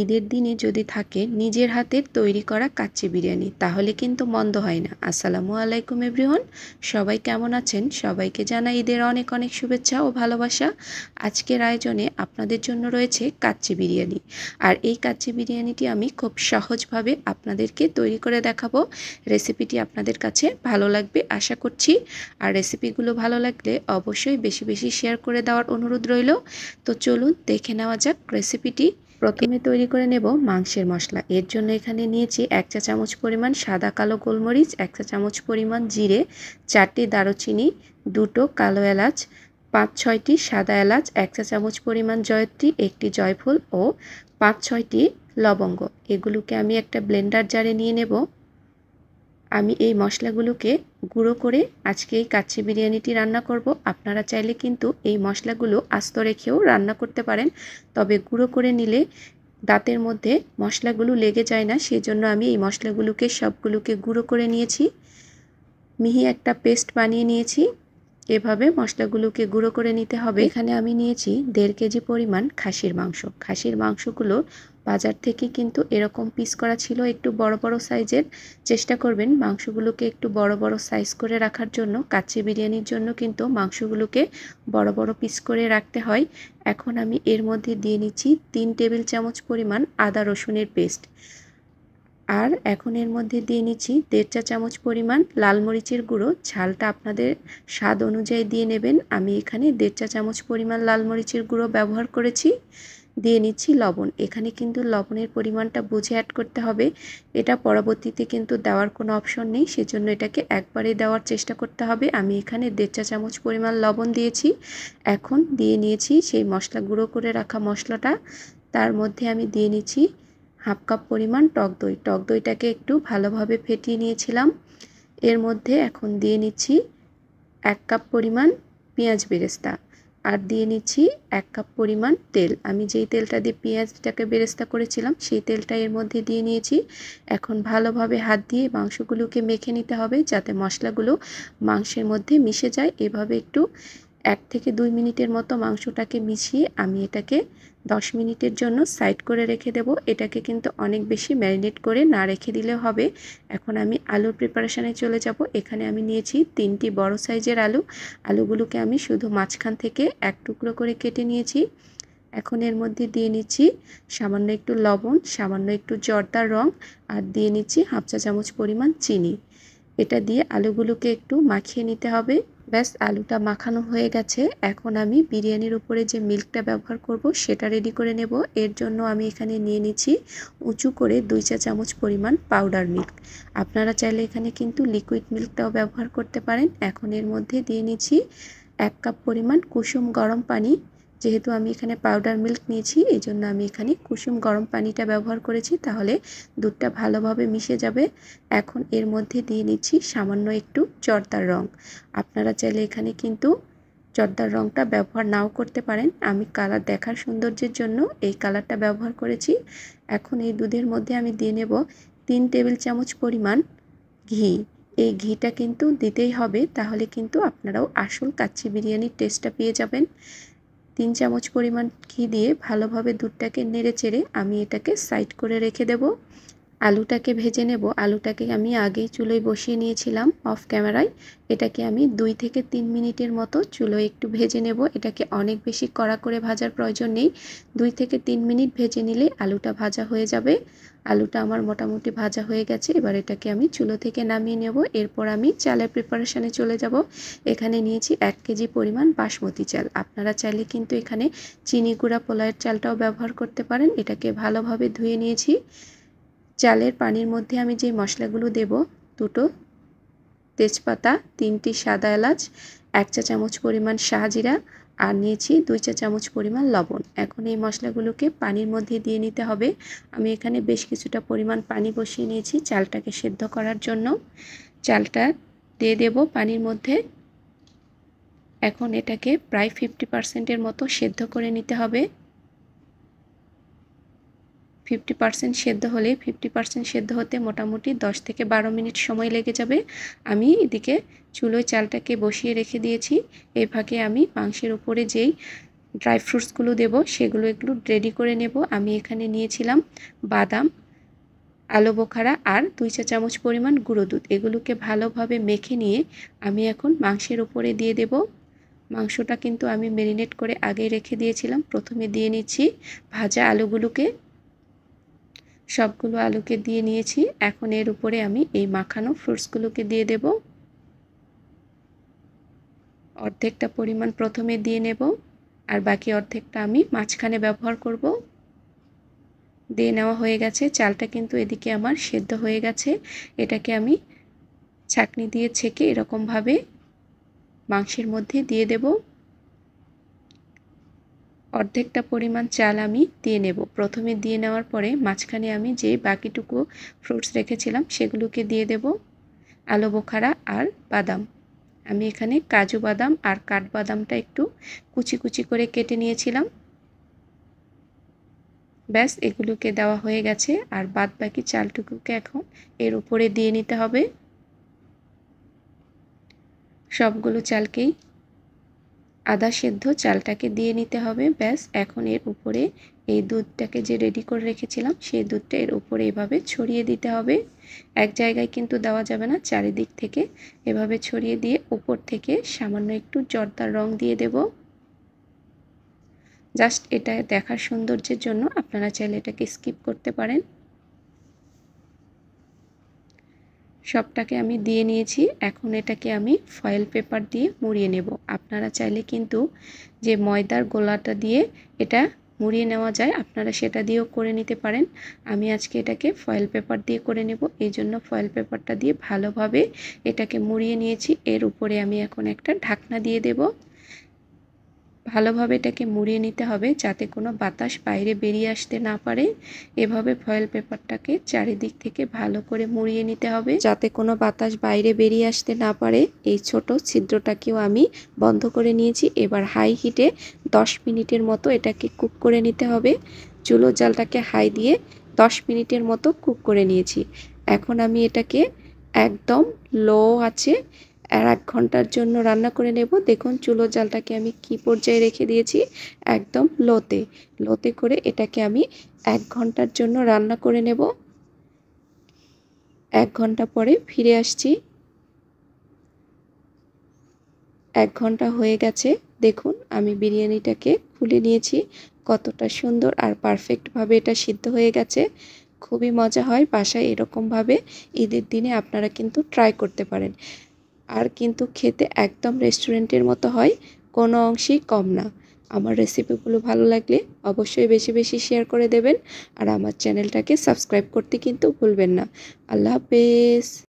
ঈদের দিনে যদি থাকে নিজের হাতের তৈরি করা কাচ্চি বিরিয়ানি, তাহলে কিন্তু মন্দ হয় না। আসসালামু আলাইকুম এভরিওয়ান, সবাই কেমন আছেন? সবাইকে জানাই ঈদের অনেক অনেক শুভেচ্ছা ও ভালোবাসা। আজকের আয়োজনে আপনাদের জন্য রয়েছে কাচ্চি বিরিয়ানি। আর এই কাচ্চি বিরিয়ানিটি আমি খুব সহজভাবে আপনাদেরকে তৈরি করে দেখাবো। রেসিপিটি আপনাদের কাছে ভালো লাগবে আশা করছি। আর রেসিপিগুলো ভালো লাগলে অবশ্যই বেশি বেশি শেয়ার করে দেওয়ার অনুরোধ রইল। তো চলুন দেখে নেওয়া যাক রেসিপিটি। প্রথমে তৈরি করে নেব মাংসের মশলা। এর জন্য এখানে নিয়েছি 1 চা চামচ পরিমাণ সাদা কালো গোলমরিচ, 1 চা চামচ পরিমাণ জিরে, 4টি দারুচিনি, 2টো কালো এলাচ, 5-6টি সাদা এলাচ, 1 চা চামচ পরিমাণ জয়ত্রী, 1টি জয়ফল ও 5-6টি লবঙ্গ। এগুলোকে আমি একটা ব্লেন্ডার জারে নিয়ে নেব। আমি এই মশলাগুলোকে গুঁড়ো করে আজকে এই কাচ্চি বিরিয়ানিটি রান্না করব। আপনারা চাইলে কিন্তু এই মশলাগুলো আস্ত রেখেও রান্না করতে পারেন, তবে গুঁড়ো করে নিলে দাঁতের মধ্যে মশলাগুলো লেগে যায় না, সেজন্য আমি এই মশলাগুলোকে সবগুলোকে গুঁড়ো করে নিয়েছি। মিহি একটা পেস্ট বানিয়ে নিয়েছি। এভাবে মশলাগুলোকে গুঁড়ো করে নিতে হবে। এখানে আমি নিয়েছি 1.5 কেজি পরিমাণ খাসির মাংস। খাসির মাংসগুলো বাজার থেকে কিন্তু এরকম পিস করা ছিল, একটু বড় বড় সাইজের। চেষ্টা করবেন মাংসগুলোকে একটু বড় বড় সাইজ করে রাখার জন্য। কাচ্চি বিরিয়ানির জন্য কিন্তু মাংসগুলোকে বড় বড় পিস করে রাখতে হয়। এখন আমি এর মধ্যে দিয়ে নিচ্ছি 3 টেবিল চামচ পরিমাণ আদা রসুনের পেস্ট। আর এখন এর মধ্যে দিয়ে নিচ্ছি 1.5 চা চামচ পরিমাণ লাল মরিচের গুঁড়ো। ঝালটা আপনাদের স্বাদ অনুযায়ী দিয়ে নেবেন। আমি এখানে 1.5 চা চামচ পরিমাণ লাল মরিচের গুঁড়ো ব্যবহার করেছি। দিয়ে নিচ্ছি লবণ। এখানে কিন্তু লবণের পরিমাণটা বুঝে অ্যাড করতে হবে। এটা পরবর্তীতে কিন্তু দেওয়ার কোনো অপশন নেই, সেজন্য এটাকে একবারে দেওয়ার চেষ্টা করতে হবে। আমি এখানে 1.5 চা চামচ পরিমাণ লবণ দিয়েছি। এখন দিয়ে নিয়েছি সেই মশলা গুঁড়ো করে রাখা মশলাটা। তার মধ্যে আমি দিয়ে নিচ্ছি 1/2 কাপ পরিমাণ টক দই। টক দইটাকে একটু ভালোভাবে ফেটিয়ে নিয়েছিলাম। এর মধ্যে এখন দিয়ে নিচ্ছি 1 কাপ পরিমাণ পেঁয়াজ বেরেস্তা। আর দিয়ে নিচ্ছি 1 কাপ পরিমাণ তেল। আমি যেই তেলটা দিয়ে পেঁয়াজটাকে বেরেস্তা করেছিলাম সেই তেলটা এর মধ্যে দিয়ে নিয়েছি। এখন ভালোভাবে হাত দিয়ে মাংসগুলোকে মেখে নিতে হবে, যাতে মশলাগুলো মাংসের মধ্যে মিশে যায়। এভাবে একটু 1 থেকে 2 মিনিটের মতো মাংসটাকে মিশিয়ে আমি এটাকে 10 মিনিটের জন্য সাইড করে রেখে দেব। এটাকে কিন্তু অনেক বেশি ম্যারিনেট করে না রেখে দিলেও হবে। এখন আমি আলুর প্রিপারেশানে চলে যাব। এখানে আমি নিয়েছি 3টি বড় সাইজের আলু। আলুগুলোকে আমি শুধু মাঝখান থেকে 1 টুকরো করে কেটে নিয়েছি। এখন এর মধ্যে দিয়ে নিচ্ছি সামান্য একটু লবণ, সামান্য একটু জর্দার রং, আর দিয়ে নিচ্ছি 1/2 চা চামচ পরিমাণ চিনি। এটা দিয়ে আলুগুলোকে একটু মাখিয়ে নিতে হবে। ব্যাস, আলুটা মাখানো হয়ে গেছে। এখন আমি বিরিয়ানির উপরে যে মিল্কটা ব্যবহার করব সেটা রেডি করে নেব। এর জন্য আমি এখানে নিয়ে নিচ্ছি উঁচু করে 2 চা চামচ পরিমাণ পাউডার মিল্ক। আপনারা চাইলে এখানে কিন্তু লিকুইড মিল্কটাও ব্যবহার করতে পারেন। এখন এর মধ্যে দিয়ে নিচ্ছি 1 কাপ পরিমাণ কুসুম গরম পানি। যেহেতু আমি এখানে পাউডার মিল্ক নিয়েছি, এই জন্য আমি এখানে কুসুম গরম পানিটা ব্যবহার করেছি, তাহলে দুধটা ভালোভাবে মিশে যাবে। এখন এর মধ্যে দিয়ে নিচ্ছি সামান্য একটু জর্দার রং। আপনারা চাইলে এখানে কিন্তু জর্দার রংটা ব্যবহার নাও করতে পারেন। আমি কালার দেখার সৌন্দর্যের জন্য এই কালারটা ব্যবহার করেছি। এখন এই দুধের মধ্যে আমি দিয়ে নেব 3 টেবিল চামচ পরিমাণ ঘি। এই ঘিটা কিন্তু দিতেই হবে, তাহলে কিন্তু আপনারাও আসল কাচ্চি বিরিয়ানির টেস্টটা পেয়ে যাবেন। 3 চামচ পরিমাণ ঘি দিয়ে ভালোভাবে দুধটাকে নেড়ে চেড়ে আমি এটাকে সাইড করে রেখে দেব। আলুটাকে ভেজে নেব। আলুটাকে আমি আগেই চুলোয় বসিয়ে নিয়েছিলাম অফ ক্যামেরায়। এটাকে আমি 2 থেকে 3 মিনিটের মতো চুলোয় একটু ভেজে নেব। এটাকে অনেক বেশি কড়া করে ভাজার প্রয়োজন নেই। 2 থেকে 3 মিনিট ভেজে নিলে আলুটা ভাজা হয়ে যাবে। আলুটা আমার মোটামুটি ভাজা হয়ে গেছে। এবার এটাকে আমি চুলো থেকে নামিয়ে নেব। এরপর আমি চালের প্রিপারেশানে চলে যাব। এখানে নিয়েছি 1 কেজি পরিমাণ বাসমতি চাল। আপনারা চাইলে কিন্তু এখানে চিনি গুঁড়া পোলাওয়ের চালটাও ব্যবহার করতে পারেন। এটাকে ভালোভাবে ধুয়ে নিয়েছি। চালের পানির মধ্যে আমি যে মশলাগুলো দেব, 2টো তেজপাতা, 3টি সাদা এলাচ, 1 চা চামচ পরিমাণ শাহজিরা, আর নিয়েছি 2 চা চামচ পরিমাণ লবণ। এখন এই মশলাগুলোকে পানির মধ্যে দিয়ে নিতে হবে। আমি এখানে বেশ কিছুটা পরিমাণ পানি বসিয়ে নিয়েছি চালটাকে সেদ্ধ করার জন্য। চালটা দিয়ে দেব পানির মধ্যে। এখন এটাকে প্রায় 50% মতো সেদ্ধ করে নিতে হবে। 50% সেদ্ধ হলে 50% সেদ্ধ হতে মোটামুটি 10 থেকে 12 মিনিট সময় লেগে যাবে। আমি এদিকে চুলোয় চালটাকে বসিয়ে রেখে দিয়েছি। এই ফাঁকে আমি মাংসের উপরে যেই ড্রাই ফ্রুটসগুলো দেব, সেগুলো একটু রেডি করে নেব। আমি এখানে নিয়েছিলাম বাদাম, আলু বোখারা আর 2 চা চামচ পরিমাণ গুঁড়ো দুধ। এগুলোকে ভালোভাবে মেখে নিয়ে আমি এখন মাংসের উপরে দিয়ে দেব। মাংসটা কিন্তু আমি ম্যারিনেট করে আগেই রেখে দিয়েছিলাম। প্রথমে দিয়ে নিচ্ছি ভাজা আলুগুলোকে, সবগুলো আলুকে দিয়ে নিয়েছি। এখন এর উপরে আমি এই মাখানো ফ্রুটসগুলোকে দিয়ে দেব। অর্ধেকটা পরিমাণ প্রথমে দিয়ে নেব, আর বাকি অর্ধেকটা আমি মাঝখানে ব্যবহার করব। দিয়ে নেওয়া হয়ে গেছে। চালটা কিন্তু এদিকে আমার সেদ্ধ হয়ে গেছে। এটাকে আমি ছাঁকনি দিয়ে ছেঁকে এরকমভাবে মাংসের মধ্যে দিয়ে দেব। অর্ধেকটা পরিমাণ চাল আমি দিয়ে নেব। প্রথমে দিয়ে নেওয়ার পরে মাঝখানে আমি যে বাকিটুকু ফ্রুটস রেখেছিলাম সেগুলোকে দিয়ে দেব। আলু বোখারা আর বাদাম, আমি এখানে কাজু বাদাম আর কাঠবাদামটা একটু কুচি কুচি করে কেটে নিয়েছিলাম। ব্যাস, এগুলোকে দেওয়া হয়ে গেছে। আর বাদ বাকি চালটুকুকে এখন এর উপরে দিয়ে নিতে হবে। সবগুলো চালকেই আধা সেদ্ধ চালটাকে দিয়ে নিতে হবে। ব্যাস, এখন এর উপরে এই দুধটাকে যে রেডি করে রেখেছিলাম সেই দুধটা এর উপরে এভাবে ছড়িয়ে দিতে হবে। এক জায়গায় কিন্তু দেওয়া যাবে না, চারিদিক থেকে এভাবে ছড়িয়ে দিয়ে উপর থেকে সামান্য একটু জর্দার রং দিয়ে দেব। জাস্ট এটা দেখার সৌন্দর্যের জন্য, আপনারা চাইলে এটাকে স্কিপ করতে পারেন। সবটাকে আমি দিয়ে নিয়েছি। এখন এটাকে আমি ফয়েল পেপার দিয়ে মুড়িয়ে নেব। আপনারা চাইলে কিন্তু যে ময়দার গোলাটা দিয়ে এটা মুড়িয়ে নেওয়া যায়, আপনারা সেটা দিয়েও করে নিতে পারেন। আমি আজকে এটাকে ফয়েল পেপার দিয়ে করে নেব, এই জন্য ফয়েল পেপারটা দিয়ে ভালোভাবে এটাকে মুড়িয়ে নিয়েছি। এর উপরে আমি এখন একটা ঢাকনা দিয়ে দেব। ভালোভাবে এটাকে মুড়িয়ে নিতে হবে যাতে কোনো বাতাস বাইরে বেরিয়ে আসতে না পারে। এভাবে ফয়েল পেপারটাকে চারিদিক থেকে ভালো করে মুড়িয়ে নিতে হবে যাতে কোনো বাতাস বাইরে বেরিয়ে আসতে না পারে। এই ছোট ছিদ্রটাকেও আমি বন্ধ করে নিয়েছি। এবার হাই হিটে 10 মিনিটের মতো এটাকে কুক করে নিতে হবে। চুলোর জালটাকে হাই দিয়ে 10 মিনিটের মতো কুক করে নিয়েছি। এখন আমি এটাকে একদম লো আছে আর 1 ঘন্টার জন্য রান্না করে নেব। দেখুন চুলোর জালটাকে আমি কি পর্যায়ে রেখে দিয়েছি, একদম লোতে করে এটাকে আমি 1 ঘন্টার জন্য রান্না করে নেব। 1 ঘন্টা পরে ফিরে আসছি। 1 ঘন্টা হয়ে গেছে। দেখুন আমি বিরিয়ানিটাকে খুলে নিয়েছি। কতটা সুন্দর আর পারফেক্টভাবে এটা সিদ্ধ হয়ে গেছে। খুবই মজা হয়। বাসায় এরকমভাবে ঈদের দিনে আপনারা কিন্তু ট্রাই করতে পারেন। আর কিন্তু খেতে একদম রেস্টুরেন্টের মতো হয়, কোনো অংশেই কম না। আমার রেসিপিগুলো ভালো লাগলে অবশ্যই বেশি বেশি শেয়ার করে দেবেন। আর আমার চ্যানেলটাকে সাবস্ক্রাইব করতে কিন্তু ভুলবেন না। আল্লাহ হাফেজ।